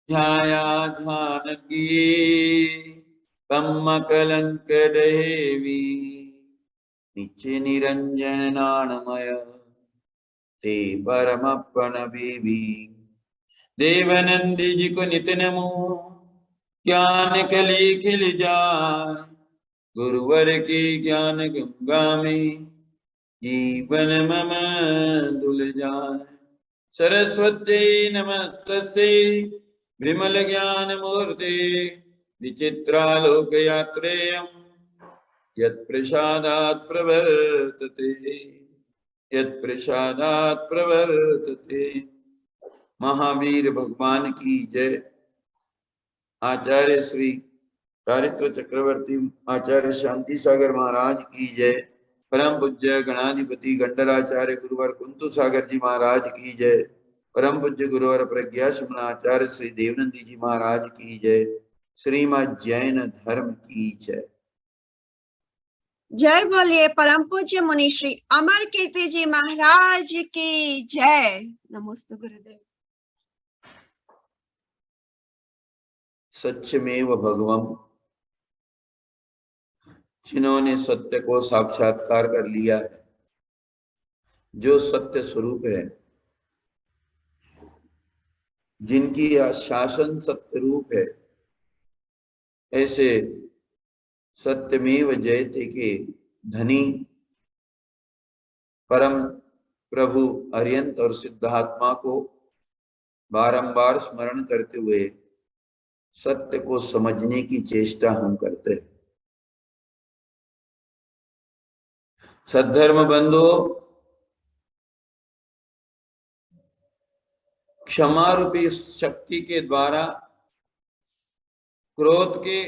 ध्याया जानकी कम्मकलंक देवी नित्य निरंजन नाणमय ते परमपन बीबी देवनंदी जी को नित नमो ज्ञान कली खिल जाए गुरुवर की ज्ञान गंगा में जीवन मम दुल जाए सरस्वती नमस्तस्यै विमल ज्ञान मूर्ते विचित्रालोक यात्रेयम् यत्प्रसादात् प्रवर्तते यत्प्रसादात् प्रवर्तते। महावीर भगवान की जय। आचार्य श्री चारित्र चक्रवर्ती आचार्य शांति सागर महाराज की जय। परम पूज्य गणाधिपति गंडराचार्य गुरुवर कुंतु सागर जी महाराज की जय। परम पूज्य गुरुवर प्रज्ञा आचार्य श्री देवनंदी जी महाराज की जय। श्रीमद् जैन धर्म की जय। जय बोलिए परम पूज्य मुनि श्री अमर कीर्ति जी महाराज की जय। नमोस्तु गुरुदेव। सत्यमेव भगवम, जिन्होंने सत्य को साक्षात्कार कर लिया है, जो सत्य स्वरूप है, जिनकी शासन सत्य रूप है, ऐसे सत्यमेव जयते के धनी परम प्रभु अरियंत और सिद्धात्मा को बारंबार स्मरण करते हुए सत्य को समझने की चेष्टा हम करते हैं। सद्धर्म बंधु, क्षमा रूपी शक्ति के द्वारा क्रोध के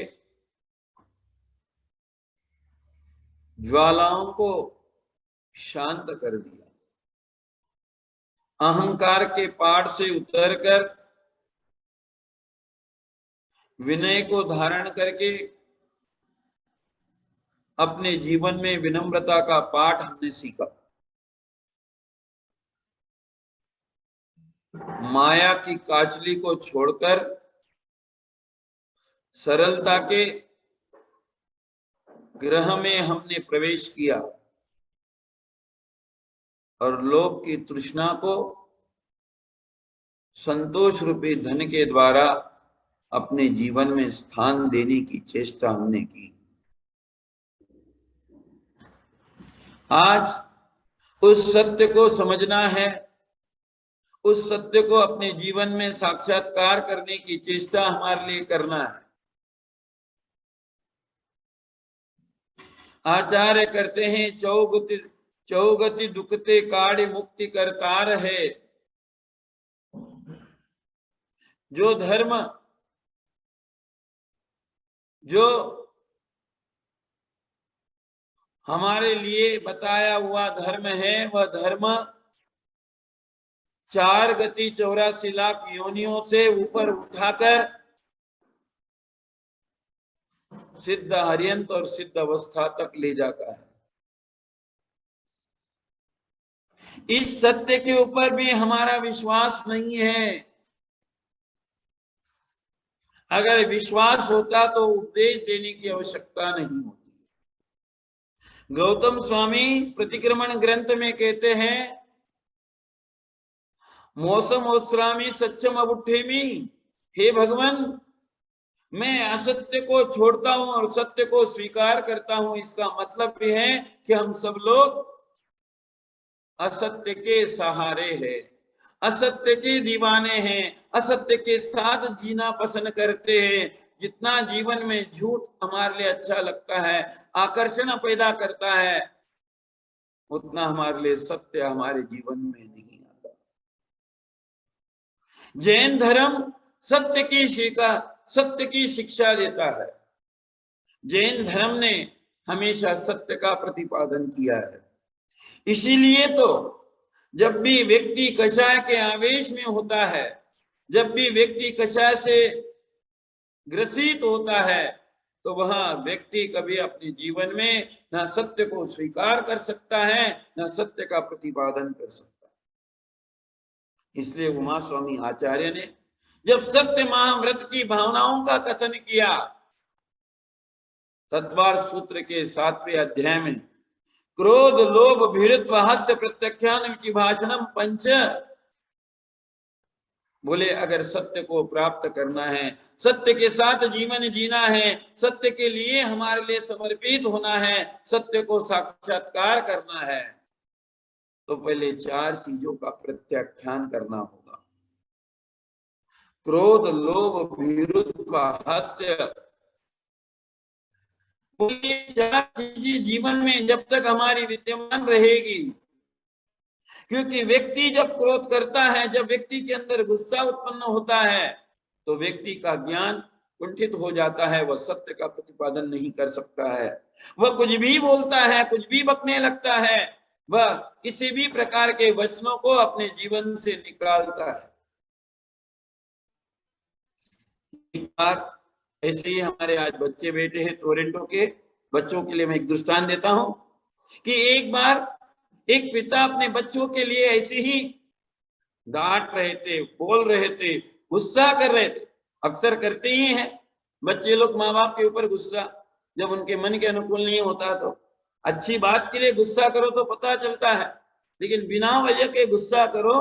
ज्वालाओं को शांत कर दिया, अहंकार के पहाड़ से उतरकर विनय को धारण करके अपने जीवन में विनम्रता का पाठ हमने सीखा। माया की काचली को छोड़कर सरलता के ग्रह में हमने प्रवेश किया और लोभ की तृष्णा को संतोष रूपी धन के द्वारा अपने जीवन में स्थान देने की चेष्टा हमने की। आज उस सत्य को समझना है, उस सत्य को अपने जीवन में साक्षात्कार करने की चेष्टा हमारे लिए करना है। आचार्य करते हैं चौगति दुखते काढ़ मुक्ति करतार है। जो धर्म, जो हमारे लिए बताया हुआ धर्म है, वह धर्म 4 गति 84 लाख योनियों से ऊपर उठाकर सिद्ध हरियंत और सिद्ध अवस्था तक ले जाता है। इस सत्य के ऊपर भी हमारा विश्वास नहीं है। अगर विश्वास होता तो उपदेश देने की आवश्यकता नहीं होती। गौतम स्वामी प्रतिक्रमण ग्रंथ में कहते हैं, मौसम ओस्रामी सच्चम अबुठेमी, हे भगवान, मैं असत्य को छोड़ता हूं और सत्य को स्वीकार करता हूं। इसका मतलब भी है कि हम सब लोग असत्य के सहारे हैं, असत्य के दीवाने हैं, असत्य के साथ जीना पसंद करते हैं। जितना जीवन में झूठ हमारे लिए अच्छा लगता है, आकर्षण पैदा करता है, उतना हमारे लिए सत्य हमारे जीवन में नहीं आता। जैन धर्म सत्य की शिक्षा देता है। जैन धर्म ने हमेशा सत्य का प्रतिपादन किया है। इसीलिए तो जब भी व्यक्ति कषाय के आवेश में होता है, जब भी व्यक्ति कषाय से ग्रसित होता है, तो वह व्यक्ति कभी अपने जीवन में न सत्य को स्वीकार कर सकता है, न सत्य का प्रतिपादन कर सकता है। इसलिए उमा स्वामी आचार्य ने जब सत्य महाव्रत की भावनाओं का कथन किया, तत्वार सूत्र के 7वें अध्याय में क्रोध लोभ भीरुत्व हास्य प्रत्याख्यान विचिभाषणम पंच, बोले अगर सत्य को प्राप्त करना है, सत्य के साथ जीवन जीना है, सत्य के लिए हमारे लिए समर्पित होना है, सत्य को साक्षात्कार करना है, तो पहले 4 चीजों का प्रत्याख्यान करना होगा। क्रोध लोभ भीरुत्व हास्य, बोले 4 चीजें जीवन में जब तक हमारी विद्यमान रहेगी, क्योंकि व्यक्ति जब क्रोध करता है, जब व्यक्ति के अंदर गुस्सा उत्पन्न होता है, तो व्यक्ति का ज्ञान कुंठित हो जाता है, वह सत्य का प्रतिपादन नहीं कर सकता है, वह कुछ भी बोलता है, कुछ भी बकने लगता है, वह किसी भी प्रकार के वचनों को अपने जीवन से निकालता है। एक बार ऐसे ही हमारे आज बच्चे बैठे हैं टोरंटो के, बच्चों के लिए मैं एक दृष्टांत देता हूं कि एक बार एक पिता अपने बच्चों के लिए ऐसे ही डांट रहे थे, बोल रहे थे, गुस्सा कर रहे थे। अक्सर करते ही हैं बच्चे लोग माँ बाप के ऊपर गुस्सा, जब उनके मन के अनुकूल नहीं होता तो। अच्छी बात के लिए गुस्सा करो तो पता चलता है, लेकिन बिना वजह के गुस्सा करो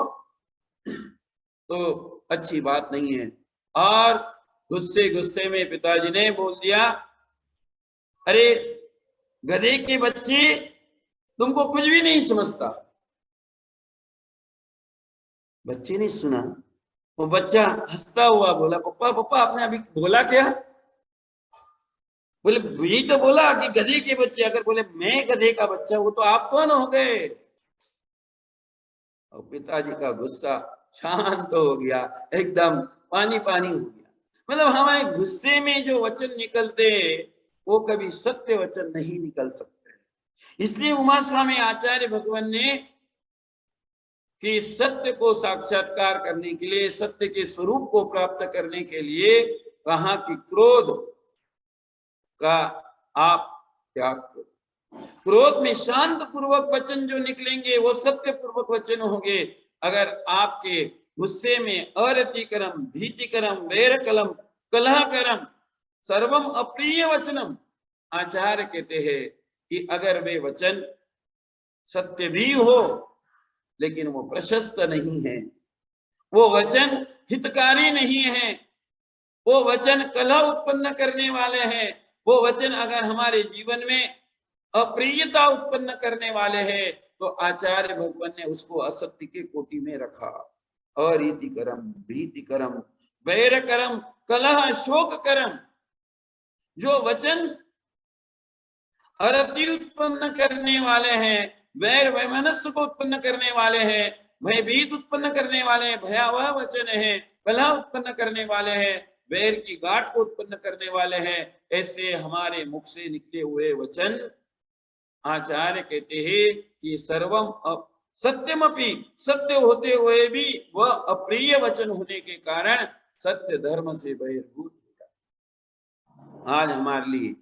तो अच्छी बात नहीं है। और गुस्से में पिताजी ने बोल दिया, अरे गधे के बच्चे, तुमको कुछ भी नहीं समझता। बच्चे ने सुना, वो बच्चा हंसता हुआ बोला, पप्पा पप्पा आपने अभी बोला क्या? बोले यही तो बोला कि गधे के बच्चे। अगर बोले मैं गधे का बच्चा हूं तो आप कौन हो गए? और पिताजी का गुस्सा शांत हो गया, एकदम पानी पानी हो गया। मतलब हमारे गुस्से में जो वचन निकलते वो कभी सत्य वचन नहीं निकल सकते। इसलिए उमा स्वामी आचार्य भगवान ने कि सत्य को साक्षात्कार करने के लिए, सत्य के स्वरूप को प्राप्त करने के लिए कहा कि क्रोध का आप त्याग करो। क्रोध में शांत पूर्वक वचन जो निकलेंगे वो सत्य पूर्वक वचन होंगे। अगर आपके गुस्से में अरतिकरम भीतिकरम वैरकलम कलहकरम सर्वम अप्रिय वचनम, आचार्य कहते हैं कि अगर वे वचन सत्य भी हो लेकिन वो प्रशस्त नहीं है, वो वचन हितकारी नहीं है, वो वचन कलह उत्पन्न करने वाले हैं, वो वचन अगर हमारे जीवन में अप्रियता उत्पन्न करने वाले हैं, तो आचार्य भगवान ने उसको असत्य के कोटि में रखा। अरीतिकरम भीतिकरम वैरकरम कलह शोककरम, जो वचन अरति उत्पन्न करने वाले हैं, वैर वैमनस्य को उत्पन्न करने वाले हैं, भयभीत उत्पन्न करने वाले हैं, भयावह वचन है, कलह उत्पन्न करने वाले हैं, वैर की गांठ को उत्पन्न करने वाले हैं, ऐसे हमारे मुख से निकले हुए वचन आचार्य कहते हैं कि सर्वम सत्यमपि, सत्य होते हुए भी वह अप्रिय वचन होने के कारण सत्य धर्म से बहिर्भूत हो जाता। आज हमारे लिए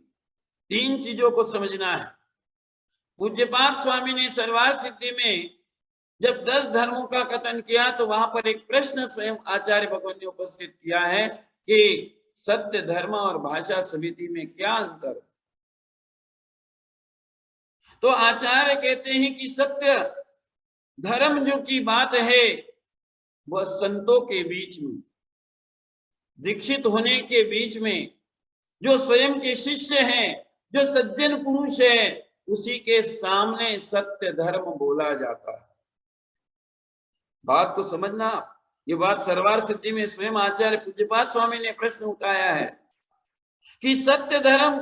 3 चीजों को समझना है। पूज्यपाद स्वामी ने सर्वार्थ सिद्धि में जब 10 धर्मों का कथन किया तो वहां पर एक प्रश्न स्वयं आचार्य भगवान ने उपस्थित किया है कि सत्य धर्म और भाषा समिति में क्या अंतर? तो आचार्य कहते हैं कि सत्य धर्म जो की बात है वह संतों के बीच में, दीक्षित होने के बीच में, जो स्वयं के शिष्य हैं, जो सज्जन पुरुष है, उसी के सामने सत्य धर्म बोला जाता है। बात को समझना, ये बात सर्वार्थ सिद्धि में स्वयं आचार्य पूज्यपाद स्वामी ने प्रश्न उठाया है कि सत्य धर्म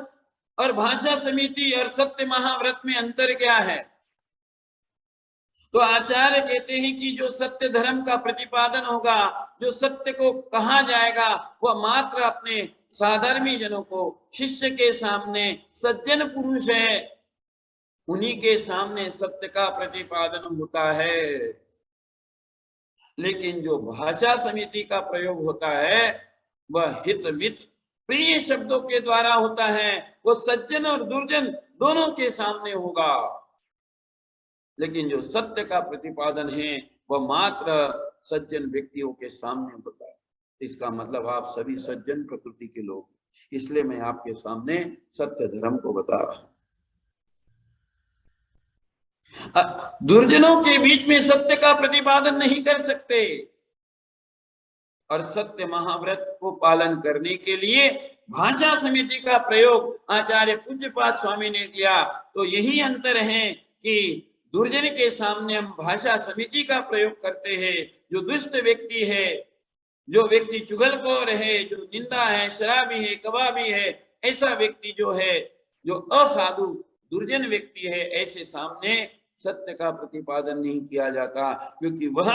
और भाषा समिति और सत्य महाव्रत में अंतर क्या है? तो आचार्य कहते हैं कि जो सत्य धर्म का प्रतिपादन होगा, जो सत्य को कहा जाएगा, वह मात्र अपने साधर्मी जनों को, शिष्य के सामने, सज्जन पुरुष है उन्हीं के सामने सत्य का प्रतिपादन होता है। लेकिन जो भाषा समिति का प्रयोग होता है वह हित मित प्रिय शब्दों के द्वारा होता है, वो सज्जन और दुर्जन दोनों के सामने होगा। लेकिन जो सत्य का प्रतिपादन है वह मात्र सज्जन व्यक्तियों के सामने होता है। इसका मतलब आप सभी सज्जन प्रकृति के लोग, इसलिए मैं आपके सामने सत्य धर्म को बता रहा हूं। दुर्जनों के बीच में सत्य का प्रतिपादन नहीं कर सकते, और सत्य महाव्रत को पालन करने के लिए भाषा समिति का प्रयोग आचार्य पूज्यपाद स्वामी ने किया। तो यही अंतर है कि दुर्जन के सामने हम भाषा समिति का प्रयोग करते हैं। जो दुष्ट व्यक्ति है, जो व्यक्ति चुगलखोर है, जो निंदा है, शराबी है, कबाबी है, ऐसा व्यक्ति जो है, जो असाधु दुर्जन व्यक्ति है, ऐसे सामने सत्य का प्रतिपादन नहीं किया जाता, क्योंकि वह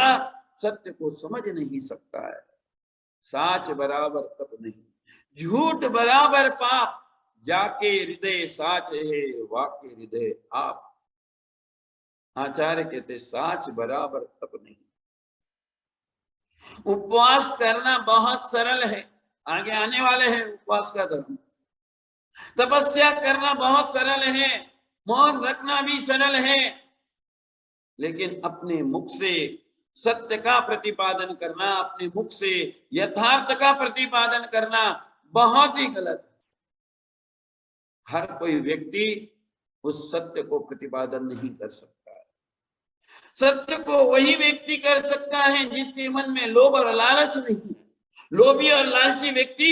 सत्य को समझ नहीं सकता है। साच बराबर तप नहीं, झूठ बराबर पाप, जाके हृदय साच है, वाके हृदय आप। आचार्य कहते साच बराबर तप नहीं। उपवास करना बहुत सरल है, आगे आने वाले हैं उपवास का धर्म। तपस्या करना बहुत सरल है, मौन रखना भी सरल है, लेकिन अपने मुख से सत्य का प्रतिपादन करना, अपने मुख से यथार्थ का प्रतिपादन करना बहुत ही गलत है। हर कोई व्यक्ति उस सत्य को प्रतिपादन नहीं कर सकता है। सत्य को वही व्यक्ति कर सकता है जिसके मन में लोभ और लालच नहीं है। लोभी और लालची व्यक्ति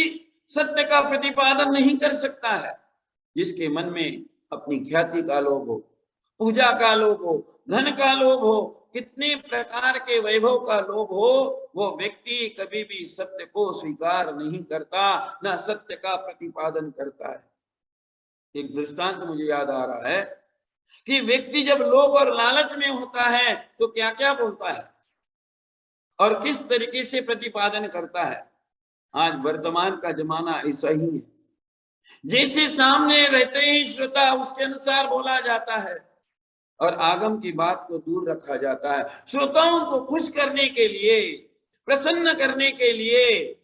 सत्य का प्रतिपादन नहीं कर सकता है। जिसके मन में अपनी ख्याति का लोभ हो, पूजा का लोभ हो, धन का लोभ हो, कितने प्रकार के वैभव का लोभ हो, वो व्यक्ति कभी भी सत्य को स्वीकार नहीं करता, न सत्य का प्रतिपादन करता है। एक दृष्टांत मुझे याद आ रहा है कि व्यक्ति जब लोभ और लालच में होता है तो क्या क्या बोलता है और किस तरीके से प्रतिपादन करता है। आज वर्तमान का जमाना ऐसा ही है, जैसे सामने रहते ही श्रोता उसके अनुसार बोला जाता है और आगम की बात को दूर रखा जाता है। श्रोताओं को खुश करने के लिए, प्रसन्न करने के लिए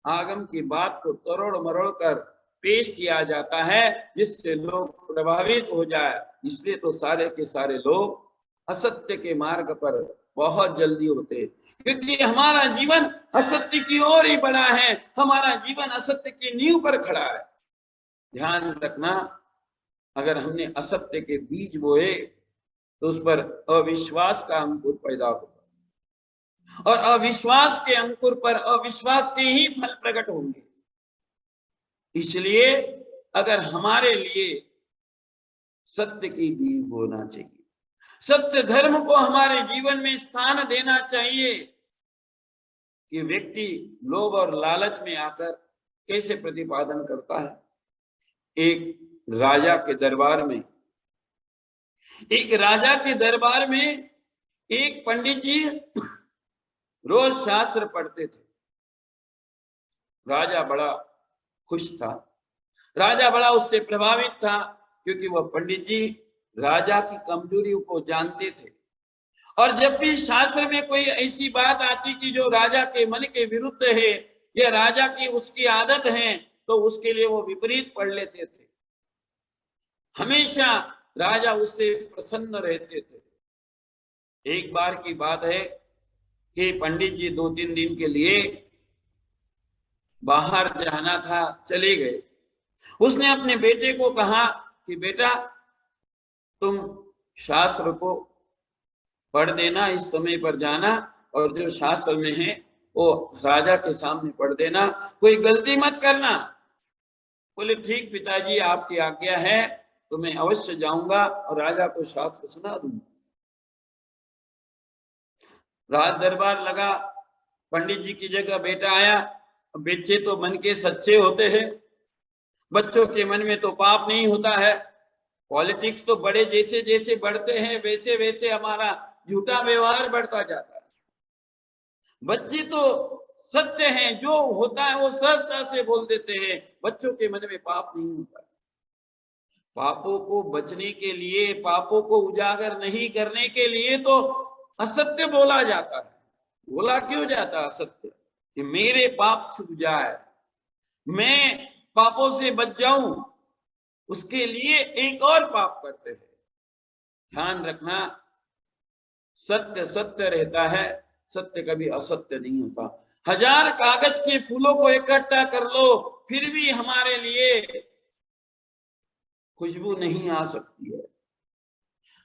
आगम की बात को तरोड़ मरोड़ कर पेश किया जाता है, जिससे लोग प्रभावित हो जाए। इसलिए तो सारे के सारे लोग असत्य के मार्ग पर बहुत जल्दी होते, क्योंकि हमारा जीवन असत्य की ओर ही बढ़ा है, हमारा जीवन असत्य की नींव पर खड़ा है। ध्यान रखना, अगर हमने असत्य के बीज बोए तो उस पर अविश्वास का अंकुर पैदा होगा, और अविश्वास के अंकुर पर अविश्वास के ही फल प्रकट होंगे। इसलिए अगर हमारे लिए सत्य की बीज बोना चाहिए, सत्य धर्म को हमारे जीवन में स्थान देना चाहिए, कि व्यक्ति लोभ और लालच में आकर कैसे प्रतिपादन करता है। एक राजा के दरबार में एक पंडित जी रोज शास्त्र पढ़ते थे। राजा बड़ा खुश था, राजा बड़ा उससे प्रभावित था, क्योंकि वह पंडित जी राजा की कमजोरियों को जानते थे, और जब भी शास्त्र में कोई ऐसी बात आती कि जो राजा के मन के विरुद्ध है या राजा की उसकी आदत है, तो उसके लिए वो विपरीत पढ़ लेते थे। हमेशा राजा उससे प्रसन्न रहते थे। एक बार की बात है कि पंडित जी 2-3 दिन के लिए बाहर जाना था, चले गए। उसने अपने बेटे को कहा कि बेटा तुम शास्त्र को पढ़ देना, इस समय पर जाना, और जो शास्त्र में है वो राजा के सामने पढ़ देना, कोई गलती मत करना। बोले ठीक पिताजी, आपकी आज्ञा है, तो मैं अवश्य जाऊंगा और राजा को शास्त्र सुना दूंगा। रात दरबार लगा, पंडित जी की जगह बेटा आया। बच्चे तो मन के सच्चे होते हैं, बच्चों के मन में तो पाप नहीं होता है। पॉलिटिक्स तो बड़े जैसे जैसे बढ़ते हैं वैसे वैसे हमारा झूठा व्यवहार बढ़ता जाता है। बच्चे तो सत्य हैं, जो होता है वो सहजता से बोल देते हैं, बच्चों के मन में पाप नहीं होता। पापों को बचने के लिए, पापों को उजागर नहीं करने के लिए तो असत्य बोला जाता है। बोला क्यों जाता है असत्य? कि मेरे पाप छूट जाए, मैं पापों से बच जाऊं, उसके लिए एक और पाप करते हैं। ध्यान रखना, सत्य सत्य रहता है, सत्य कभी असत्य नहीं होता। 1000 कागज के फूलों को इकट्ठा कर लो, फिर भी हमारे लिए खुशबू नहीं आ सकती है।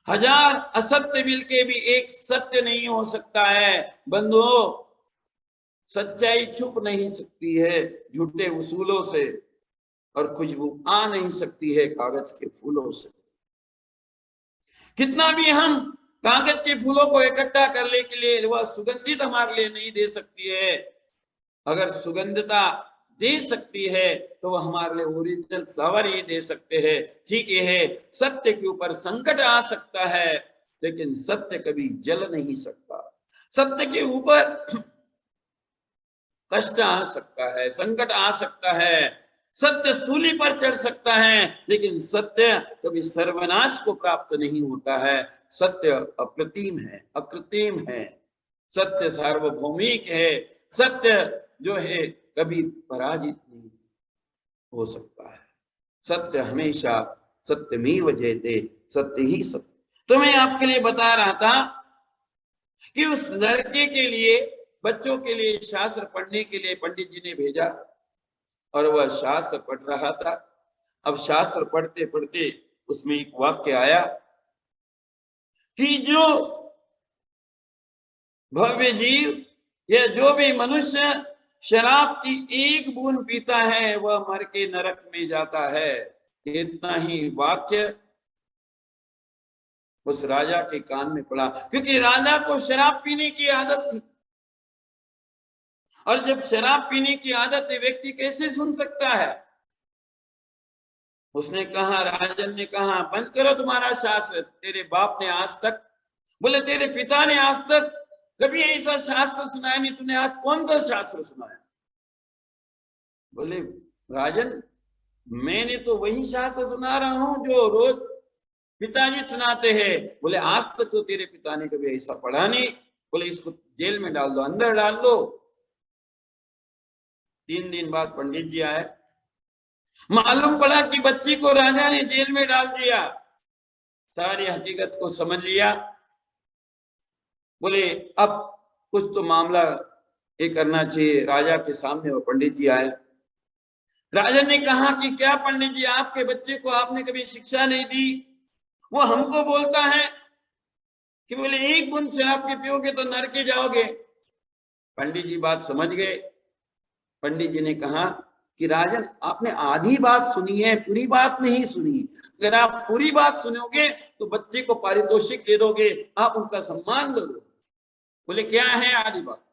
1000 असत्य मिलके भी एक सत्य नहीं हो सकता है। बंधुओं, सच्चाई छुप नहीं सकती है झूठे उसूलों से, और खुशबू आ नहीं सकती है कागज के फूलों से। कितना भी हम कागज के फूलों को इकट्ठा करने के लिए, वह सुगंधित हमारे लिए नहीं दे सकती है। अगर सुगंधता दे सकती है तो वह हमारे लिए ओरिजिनल फ्लावर ही दे सकते हैं। ठीक ये है, सत्य के ऊपर संकट आ सकता है, लेकिन सत्य कभी जल नहीं सकता। सत्य के ऊपर कष्ट आ सकता है, संकट आ सकता है, सत्य सूली पर चढ़ सकता है, लेकिन सत्य कभी सर्वनाश को प्राप्त नहीं होता है। सत्य अप्रतिम है, अकृत्रिम है, सत्य सार्वभौमिक है, सत्य जो है कभी पराजित नहीं हो सकता है। सत्य हमेशा सत्यमेव जयते, सत्य ही सत्य। तो मैं आपके लिए बता रहा था कि उस लड़के के लिए, बच्चों के लिए शास्त्र पढ़ने के लिए पंडित जी ने भेजा, और वह शास्त्र पढ़ रहा था। अब शास्त्र पढ़ते पढ़ते उसमें एक वाक्य आया कि जो भव्य जीव या जो भी मनुष्य शराब की एक बूंद पीता है वह मर के नरक में जाता है। इतना ही वाक्य उस राजा के कान में पड़ा, क्योंकि राजा को शराब पीने की आदत थी, और जब शराब पीने की आदत है व्यक्ति कैसे सुन सकता है। उसने कहा, राजन ने कहा, बंद करो तुम्हारा शास्त्र, तेरे बाप ने आज तक, बोले तेरे पिता ने आज तक कभी ऐसा शास्त्र सुनाया नहीं, तूने आज कौन सा शास्त्र सुनाया। बोले राजन, मैंने तो वही शास्त्र सुना रहा हूं जो रोज पिताजी सुनाते हैं। बोले आज तक तो तेरे पिता ने कभी ऐसा पढ़ा नहीं। बोले इसको जेल में डाल दो, अंदर डाल दो। 3 दिन बाद पंडित जी आए, मालूम पड़ा कि बच्ची को राजा ने जेल में डाल दिया। सारी हकीकत को समझ लिया। बोले अब कुछ तो मामला ये करना चाहिए। राजा के सामने वो पंडित जी आए। राजा ने कहा कि क्या पंडित जी, आपके बच्चे को आपने कभी शिक्षा नहीं दी, वो हमको बोलता है कि बोले एक बूंद शराब के पियोगे तो नरक के जाओगे। पंडित जी बात समझ गए। पंडित जी ने कहा कि राजन, आपने आधी बात सुनी है, पूरी बात नहीं सुनी। अगर आप पूरी बात सुनोगे तो बच्चे को पारितोषिक दे दोगे, आप उनका सम्मान करोगे। बोले क्या है आधी बात।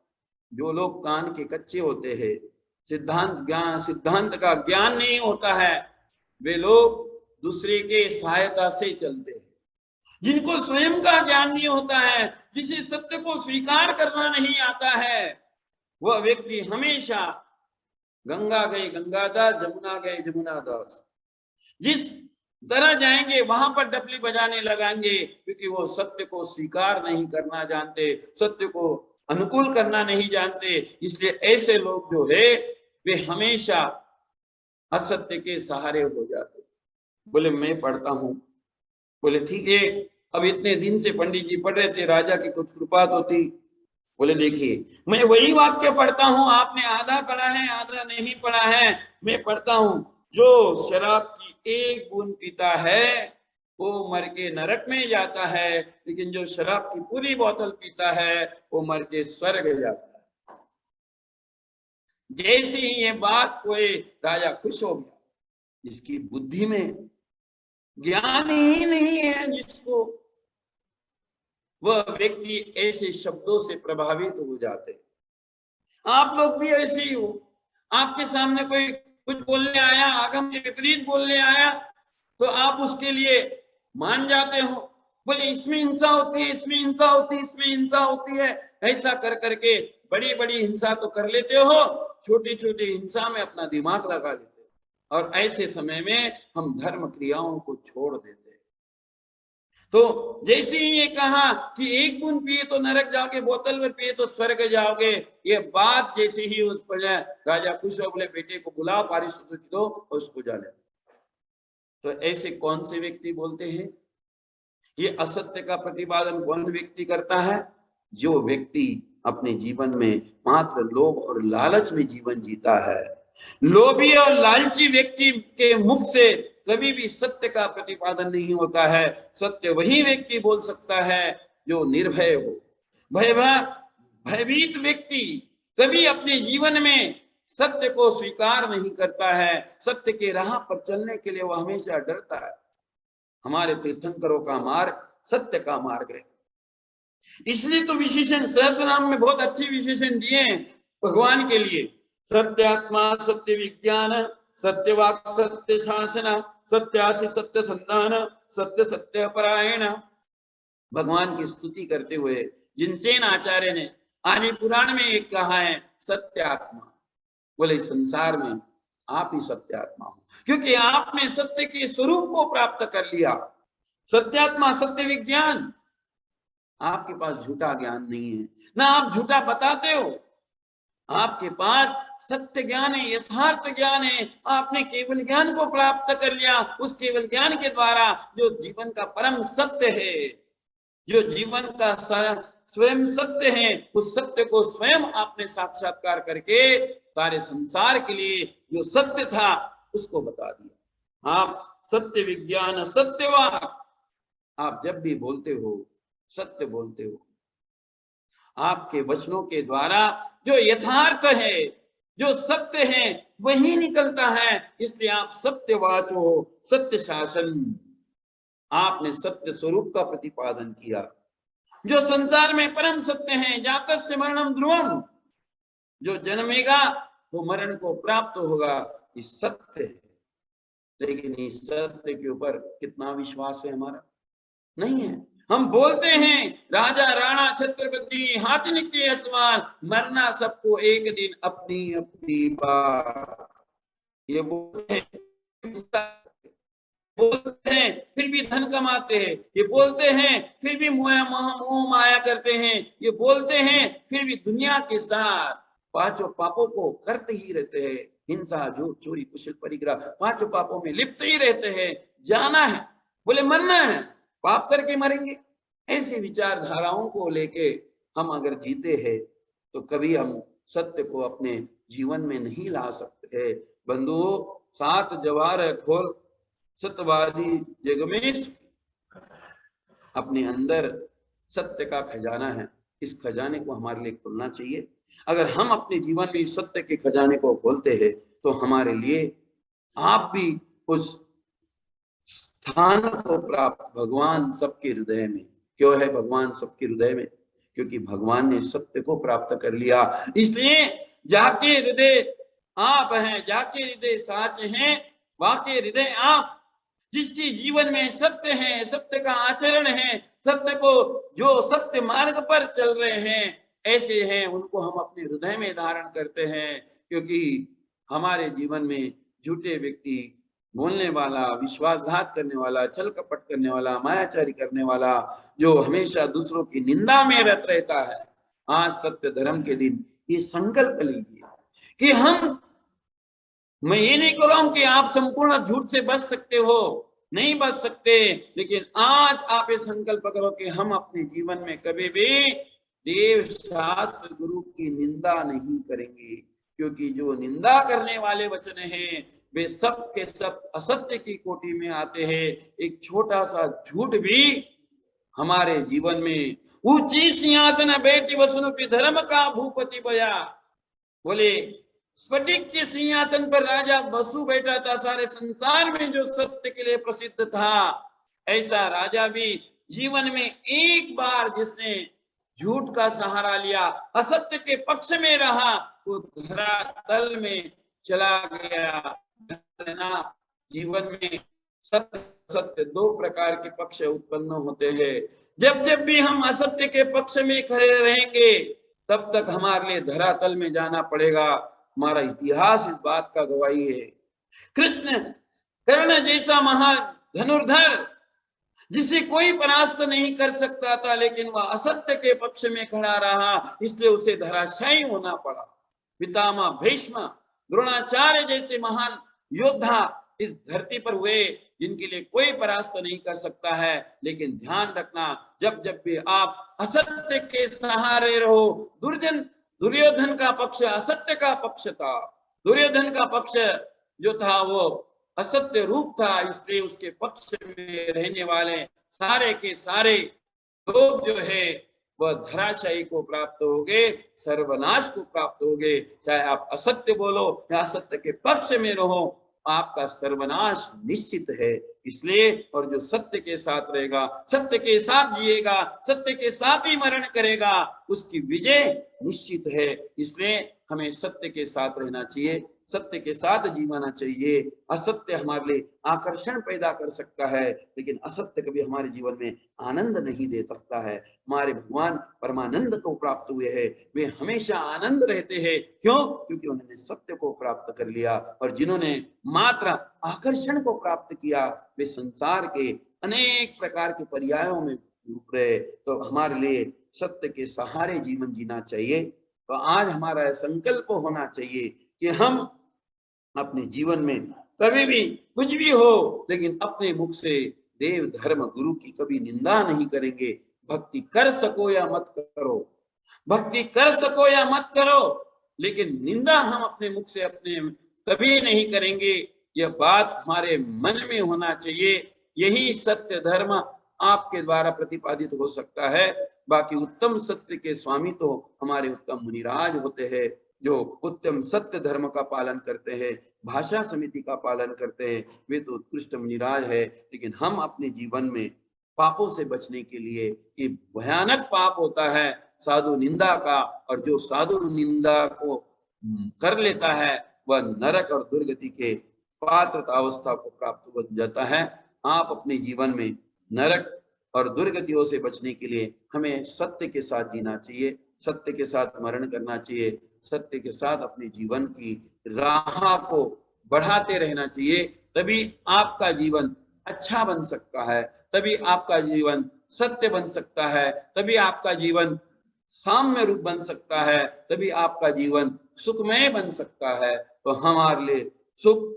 जो लोग कान के कच्चे होते हैं, सिद्धांत का ज्ञान नहीं होता है, वे लोग दूसरे के सहायता से चलते हैं। जिनको स्वयं का ज्ञान नहीं होता है, जिसे सत्य को स्वीकार करना नहीं आता है, वह व्यक्ति हमेशा गंगा गए गंगादास, जमुना गए जमुनादास, जिस तरह जाएंगे वहां पर डपली बजाने लगाएंगे, क्योंकि वो सत्य को स्वीकार नहीं करना जानते, सत्य को अनुकूल करना नहीं जानते। इसलिए ऐसे लोग जो है वे हमेशा असत्य के सहारे हो जाते। बोले मैं पढ़ता हूं। बोले ठीक है। अब इतने दिन से पंडित जी पढ़ रहे थे, राजा की कुछ कृपा तो थी। बोले देखिए, मैं वही वाक्य पढ़ता हूं, आपने आधा पढ़ा है आधा नहीं पढ़ा है। मैं पढ़ता हूं, जो शराब की एक बूंद पीता है वो मर के नरक में जाता है, लेकिन जो शराब की पूरी बोतल पीता है वो मर के स्वर्ग जाता है। जैसे ही ये बात कोई, राजा खुश हो गया। जिसकी बुद्धि में ज्ञान ही नहीं है, जिसको, वह व्यक्ति ऐसे शब्दों से प्रभावित हो जाते। आप लोग भी ऐसे ही हो। आपके सामने कोई कुछ बोलने आया, आगम के विपरीत बोलने आया, तो आप उसके लिए मान जाते हो। बोले इसमें हिंसा होती है, इसमें हिंसा होती है, इसमें हिंसा होती है। ऐसा कर करके बड़ी बड़ी हिंसा तो कर लेते हो, छोटी छोटी हिंसा में अपना दिमाग लगा लेते हो, और ऐसे समय में हम धर्म क्रियाओं को छोड़ देते हैं। तो जैसे ही ये कहा कि एक बूंद पिए तो नरक जाओगे, बोतल में पिए तो स्वर्ग जाओगे, ये बात जैसे ही उस पर राजा खुश हो, बोले बेटे को बुलाओ, पारितोषिक दो और उसको जाने। तो ऐसे कौन से व्यक्ति बोलते हैं? ये असत्य का प्रतिपादन कौन व्यक्ति करता है? जो व्यक्ति अपने जीवन में मात्र लोभ और लालच में जीवन जीता है। लोभी और लालची व्यक्ति के मुख से कभी भी सत्य का प्रतिपादन नहीं होता है। सत्य वही व्यक्ति बोल सकता है जो निर्भय हो। भयभीत व्यक्ति कभी अपने जीवन में सत्य को स्वीकार नहीं करता है। सत्य के राह पर चलने के लिए वह हमेशा डरता है। हमारे तीर्थंकरों का मार्ग सत्य का मार्ग है। इसलिए तो विशेषण सहस्रनाम में बहुत अच्छे विशेषण दिए हैं भगवान के लिए। सत्यात्मा, सत्य विज्ञान, सत्यवाक, सत्य शासन, सत्यासि सत्य संधान, सत्य सत्य परायण। भगवान की स्तुति करते हुए जिनसेन आचार्य ने आदि पुराण में एक कहा है, सत्यात्मा। बोले संसार में आप ही सत्यात्मा हो, क्योंकि आपने सत्य के स्वरूप को प्राप्त कर लिया। सत्यात्मा, सत्य विज्ञान, आपके पास झूठा ज्ञान नहीं है, ना आप झूठा बताते हो। आपके पास सत्य ज्ञान है, यथार्थ ज्ञान है। आपने केवल ज्ञान को प्राप्त कर लिया। उस केवल ज्ञान के द्वारा जो जीवन का परम सत्य है, जो जीवन का स्वयं सत्य है, उस सत्य को स्वयं आपने साक्षात्कार करके सारे संसार के लिए जो सत्य था उसको बता दिया। आप सत्य विज्ञान, सत्यवाक, आप जब भी बोलते हो सत्य बोलते हो। आपके वचनों के द्वारा जो यथार्थ है, जो सत्य है, वही निकलता है। इसलिए आप सत्यवाच हो, सत्य शासन। आपने सत्य स्वरूप का प्रतिपादन किया। जो संसार में परम सत्य है, जातस्य मरणम ध्रुवम, जो जन्मेगा वो मरण को प्राप्त होगा, इस सत्य है। लेकिन इस सत्य के ऊपर कितना विश्वास है हमारा? नहीं है। हम बोलते हैं राजा राणा छत्रपति हाथी नित्य आसमान, मरना सबको एक दिन अपनी अपनी बार। ये बोलते हैं फिर भी धन कमाते हैं। ये बोलते हैं फिर भी मोह माया करते हैं। ये बोलते हैं फिर भी दुनिया के साथ पांचों पापों को करते ही रहते हैं। हिंसा, झूठ, चोरी, कुशल, परिग्रह, पांचों पापों में लिप्त ही रहते हैं। जाना है, बोले मरना है, पाप करके मरेंगे। ऐसी विचारधाराओं को लेके हम अगर जीते हैं तो कभी हम सत्य को अपने जीवन में नहीं ला सकते। बंधुओं, 7 जवाहर खोल सत्यवादी जगमेश अपने अंदर सत्य का खजाना है। इस खजाने को हमारे लिए खोलना चाहिए। अगर हम अपने जीवन में इस सत्य के खजाने को खोलते हैं तो हमारे लिए आप भी उस स्थान को प्राप्त। भगवान सबके हृदय में क्यों है? भगवान सबके हृदय में क्योंकि भगवान ने सत्य को प्राप्त कर लिया। इसलिए जाके हृदय आप हैं, जाके हृदय साच हैं, वाके हृदय आप। जिसके जीवन में सत्य है, सत्य का आचरण है, सत्य को जो सत्य मार्ग पर चल रहे हैं ऐसे हैं, उनको हम अपने हृदय में धारण करते हैं। क्योंकि हमारे जीवन में झूठे व्यक्ति, बोलने वाला, विश्वासघात करने वाला, छल कपट करने वाला, मायाचारी करने वाला, जो हमेशा दूसरों की निंदा में रत रहता है, आज सत्य धर्म के दिन ये संकल्प लीजिए कि मैं ये नहीं कह रहा हूं कि आप संपूर्ण झूठ से बच सकते हो, नहीं बच सकते, लेकिन आज आप ये संकल्प करो कि हम अपने जीवन में कभी भी देव शास्त्र गुरु की निंदा नहीं करेंगे। क्योंकि जो निंदा करने वाले वचन हैं वे सब के सब असत्य की कोटि में आते हैं। एक छोटा सा झूठ भी हमारे जीवन में ऊंची सिंहासन बैठी वसुनुपि धर्म का भूपति बया। बोले स्फटिक के सिंहासन पर राजा वसु बैठा था, सारे संसार में जो सत्य के लिए प्रसिद्ध था। ऐसा राजा भी जीवन में एक बार जिसने झूठ का सहारा लिया, असत्य के पक्ष में रहा, वो धरातल में चला गया। जीवन में सत्य सत्य 2 प्रकार के पक्ष उत्पन्न होते हैं। जब जब भी हम असत्य के पक्ष में खड़े रहेंगे तब तक हमारे लिए धरातल में जाना पड़ेगा। हमारा इतिहास इस बात का गवाही है। कृष्ण कर्ण जैसा महाधनुर्धर जिसे कोई परास्त नहीं कर सकता था, लेकिन वह असत्य के पक्ष में खड़ा रहा, इसलिए उसे धराशायी होना पड़ा। पितामह भीष्म, द्रोणाचार्य जैसे महान योद्धा इस धरती पर हुए जिनके लिए कोई परास्त नहीं कर सकता है। लेकिन ध्यान रखना, जब जब भी आप असत्य के सहारे रहो, दुर्योधन का पक्ष असत्य का पक्ष था। दुर्योधन का पक्ष जो था वो असत्य रूप था, इसलिए उसके पक्ष में रहने वाले सारे के सारे लोग जो है वह धराशायी को प्राप्त होगे, सर्वनाश को प्राप्त होगे। चाहे आप असत्य बोलो या असत्य के पक्ष में रहो, आपका सर्वनाश निश्चित है। इसलिए और जो सत्य के साथ रहेगा, सत्य के साथ जिएगा, सत्य के साथ ही मरण करेगा, उसकी विजय निश्चित है। इसलिए हमें सत्य के साथ रहना चाहिए, सत्य के साथ जीवाना चाहिए। असत्य हमारे लिए आकर्षण पैदा कर सकता है, लेकिन असत्य कभी हमारे जीवन में आनंद नहीं दे सकता है। हमारे भगवान परमानंद को प्राप्त हुए हैं, वे हमेशा आनंद रहते हैं। क्यों? क्योंकि उन्होंने सत्य को प्राप्त कर लिया। और जिन्होंने मात्र आकर्षण को प्राप्त किया, वे संसार के अनेक प्रकार के पर्यायों में डूब रहे। तो हमारे लिए सत्य के सहारे जीवन जीना चाहिए। तो आज हमारा संकल्प होना चाहिए कि हम अपने जीवन में कभी भी कुछ भी हो, लेकिन अपने मुख से देव धर्म गुरु की कभी निंदा नहीं करेंगे। भक्ति कर सको या मत करो, भक्ति कर सको या मत करो, लेकिन निंदा हम अपने मुख से अपने कभी नहीं करेंगे। यह बात हमारे मन में होना चाहिए। यही सत्य धर्म आपके द्वारा प्रतिपादित हो सकता है। बाकी उत्तम सत्य के स्वामी तो हमारे उत्तम मुनिराज होते हैं, जो उत्तम सत्य धर्म का पालन करते हैं, भाषा समिति का पालन करते हैं, वे तो उत्कृष्ट मुनिराज है। लेकिन हम अपने जीवन में पापों से बचने के लिए, ये भयानक पाप होता है साधु निंदा का, और जो साधु निंदा को कर लेता है वह नरक और दुर्गति के पात्रता अवस्था को प्राप्त हो जाता है। आप अपने जीवन में नरक और दुर्गतियों से बचने के लिए हमें सत्य के साथ जीना चाहिए, सत्य के साथ मरण करना चाहिए, सत्य के साथ अपने जीवन की राह को बढ़ाते रहना चाहिए। तभी आपका जीवन अच्छा बन सकता है, तभी आपका जीवन सत्य बन सकता है, तभी आपका जीवन साम्य रूप बन सकता है, तभी आपका जीवन सुखमय बन सकता है। तो हमारे लिए सुख,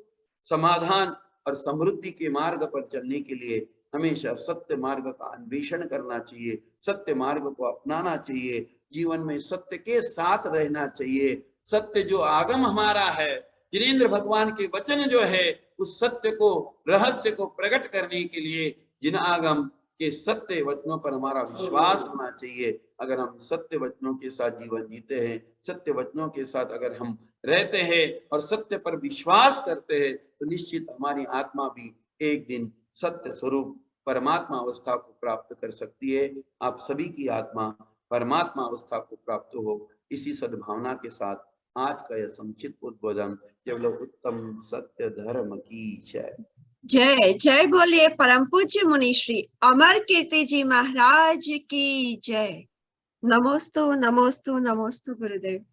समाधान और समृद्धि के मार्ग पर चलने के लिए हमेशा सत्य मार्ग का अन्वेषण करना चाहिए, सत्य मार्ग को अपनाना चाहिए, जीवन में सत्य के साथ रहना चाहिए। सत्य जो आगम हमारा है, जिनेंद्र भगवान के वचन जो है, उस सत्य को, रहस्य को प्रकट करने के लिए जिन आगम के सत्य वचनों पर हमारा विश्वास होना चाहिए। अगर हम सत्य वचनों के साथ जीवन जीते हैं, सत्य वचनों के साथ अगर हम रहते हैं और सत्य पर विश्वास करते हैं, तो निश्चित हमारी आत्मा भी एक दिन सत्य स्वरूप परमात्मा अवस्था को प्राप्त कर सकती है। आप सभी की आत्मा परमात्मा अवस्था को प्राप्त हो, इसी सद्भावना के साथ आज का यह संक्षिप्त उद्बोधन केवल उत्तम सत्य धर्म की जय। जय जय बोलिए परम पूज्य मुनि श्री अमर कीर्ति जी महाराज की जय। नमोस्तु नमोस्तु नमोस्तु गुरुदेव।